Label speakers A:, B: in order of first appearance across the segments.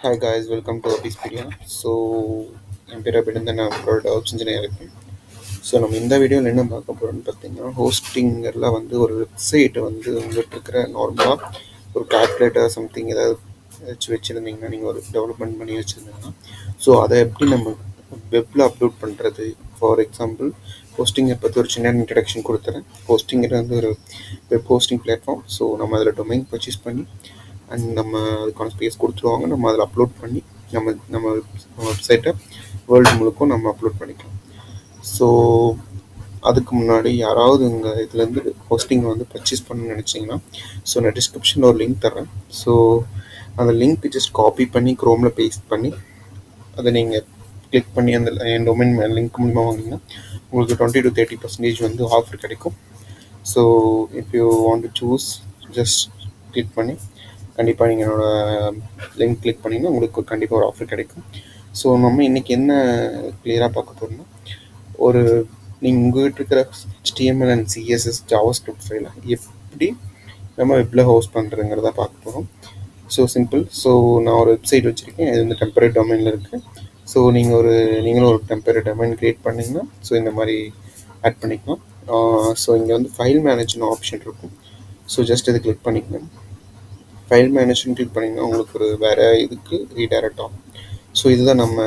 A: Hi guys, welcome to Apispedia. So என் பேர் அப்படின்னு நான் ஒரு டவுட்ஸ் இன்ஜினியர் இருக்கேன். ஸோ நம்ம இந்த வீடியோவில் என்ன பார்க்க போகிறோம்னு பார்த்தீங்கன்னா ஹோஸ்டிங்கில் வந்து ஒரு வெப்சைட்டை வந்து உங்கள்கிட்ட இருக்கிற நார்மலாக ஒரு கால்குலேட்டர் சம்திங் ஏதாச்சும் வச்சுருந்தீங்கன்னா நீங்கள் ஒரு டெவலப்மெண்ட் பண்ணி வச்சுருந்தீங்கன்னா ஸோ அதை எப்படி நம்ம வெப்பில் அப்லோட் பண்ணுறது. ஃபார் எக்ஸாம்பிள் ஹோஸ்டிங்கை பற்றி ஒரு சின்ன இன்ட்ரடக்ஷன் கொடுத்துறேன். ஹோஸ்டிங்கில் வந்து ஒரு வெப் ஹோஸ்டிங் பிளாட்ஃபார்ம். ஸோ நம்ம அதில் டொமைன் பர்ச்சேஸ் பண்ணி அண்ட் நம்ம அதுக்கான ஸ்பேஸ் கொடுத்துருவாங்க. நம்ம அதில் அப்லோட் பண்ணி நம்ம நம்ம வெப்சைட்டை வேர்ல்டு முழுக்கும் நம்ம அப்லோட் பண்ணிக்கலாம். ஸோ அதுக்கு முன்னாடி யாராவது உங்கள் இதுலேருந்து ஹோஸ்டிங்கை வந்து பர்ச்சேஸ் பண்ணணும்னு நினச்சிங்கன்னா ஸோ நான் டிஸ்கிரிப்ஷனில் ஒரு லிங்க் தரேன். ஸோ அந்த லிங்க் ஜஸ்ட் காப்பி பண்ணி க்ரோமில் பேஸ்ட் பண்ணி அதை நீங்கள் கிளிக் பண்ணி அந்த என் டொமைன் லிங்க் மூலமாக வாங்கிங்கன்னா உங்களுக்கு 20-30% வந்து ஆஃபர் கிடைக்கும். So if you want to choose just click பண்ணி கண்டிப்பாக நீங்கள் என்னோடய லிங்க் கிளிக் பண்ணிங்கன்னா உங்களுக்கு கண்டிப்பாக ஒரு ஆஃபர் கிடைக்கும். ஸோ நம்ம இன்றைக்கி என்ன கிளியராக பார்க்க போகிறோம்னா ஒரு நீங்கள் உங்கள்கிட்ட இருக்கிற HTML அண்ட் CSS ஜாவாஸ்கிரிப்ட் ஃபைலை எப்படி நம்ம வெப்பில் ஹோஸ்ட் பண்ணுறதுங்கிறத பார்க்க போகிறோம். So simple. ஸோ நான் ஒரு வெப்சைட் வச்சுருக்கேன். இது வந்து டெம்பரரி டொமைனில் இருக்குது. ஸோ நீங்களும் ஒரு டெம்பரரி டொமைன் க்ரியேட் பண்ணிங்கன்னா ஸோ இந்த மாதிரி ஆட் பண்ணிக்கலாம். ஸோ இங்கே வந்து ஃபைல் மேனேஜ்னு ஆப்ஷன் இருக்கும். ஸோ ஜஸ்ட் இதை கிளிக் பண்ணிக்கணும். ஃபைல் மேனேஜ்னு கிளிக் பண்ணிங்கன்னா உங்களுக்கு ஒரு வேறு இதுக்கு ரீடைரக்ட் ஆகும். ஸோ இதுதான் நம்ம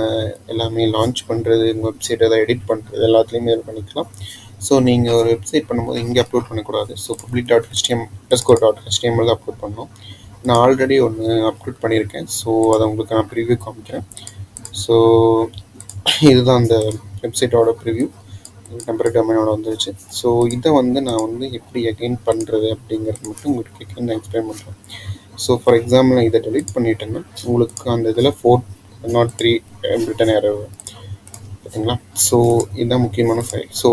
A: எல்லாமே லான்ச் பண்ணுறது, உங்கள் வெப்சைட் எதாவது எடிட் பண்ணுறது எல்லாத்துலேயுமே இது பண்ணிக்கலாம். ஸோ நீங்கள் ஒரு வெப்சைட் பண்ணும்போது இங்கே அப்லோட் பண்ணக்கூடாது. ஸோ public.html தான் அப்லோட் பண்ணணும். நான் ஆல்ரெடி ஒன்று அப்லோட் பண்ணியிருக்கேன். ஸோ அதை உங்களுக்கு நான் ப்ரிவ்யூ காமிக்கிறேன். ஸோ இதுதான் அந்த வெப்சைட்டோட ப்ரிவ்யூ டெம்பரரி டொமைனோட வந்துருச்சு. ஸோ இதை வந்து நான் வந்து எப்படி அகைன் பண்ணுறது அப்படிங்கிறது மட்டும் உங்களுக்கு நான் எக்ஸ்பிளைன் பண்ணுறேன். ஸோ ஃபார் எக்ஸாம்பிள் நான் இதை டெலிட் பண்ணிட்டேன்னா உங்களுக்கு அந்த இதில் 403 ரிட்டன் எரர் பார்த்தீங்களா. ஸோ இதுதான் முக்கியமான ஃபைல். ஸோ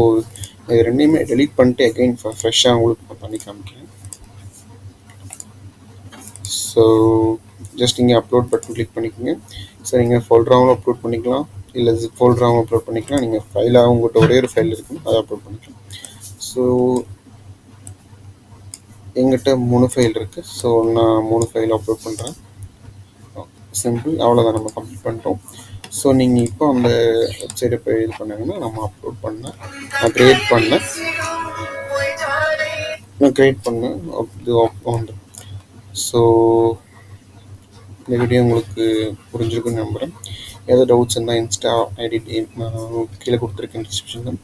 A: இது ரெண்டையுமே டெலிட் பண்ணிட்டு அகைன் ஃப்ரெஷ்ஷாக உங்களுக்கு நான் பண்ணி காமிக்கிறேன். ஸோ ஜஸ்ட் இங்கே அப்லோட் பட்டன் கிளிக் பண்ணிக்கோங்க. ஸோ நீங்கள் ஃபோல்டராகவும் அப்லோட் பண்ணிக்கலாம், இல்லை ஜிப் ஃபோல்டராகவும் அப்லோட் பண்ணிக்கலாம். நீங்கள் ஃபைலாக உங்கள்கிட்ட ஒரே ஒரு ஃபைல் இருக்குன்னு அதை அப்லோட் பண்ணிக்கலாம். ஸோ எங்கிட்ட 3 ஃபைல் இருக்குது. ஸோ நான் 3 ஃபைல் அப்லோட் பண்ணுறேன். சிம்பிள், அவ்வளோதான், நம்ம கம்ப்ளீட் பண்ணிட்டோம். ஸோ நீங்கள் இப்போ அந்த வெப்சைட்டை போய் இது பண்ணாங்கன்னா நம்ம அப்லோட் பண்ணேன், நான் க்ரியேட் பண்ணேன் இது வந்து. ஸோ இந்த வீடியோ உங்களுக்கு புரிஞ்சிருக்குன்னு நம்புகிறேன். ஏதாவது டவுட்ஸ் இருந்தால் இன்ஸ்டா ஐடி கீழே கொடுத்துருக்கேன் டிஸ்கிரிப்ஷனில்.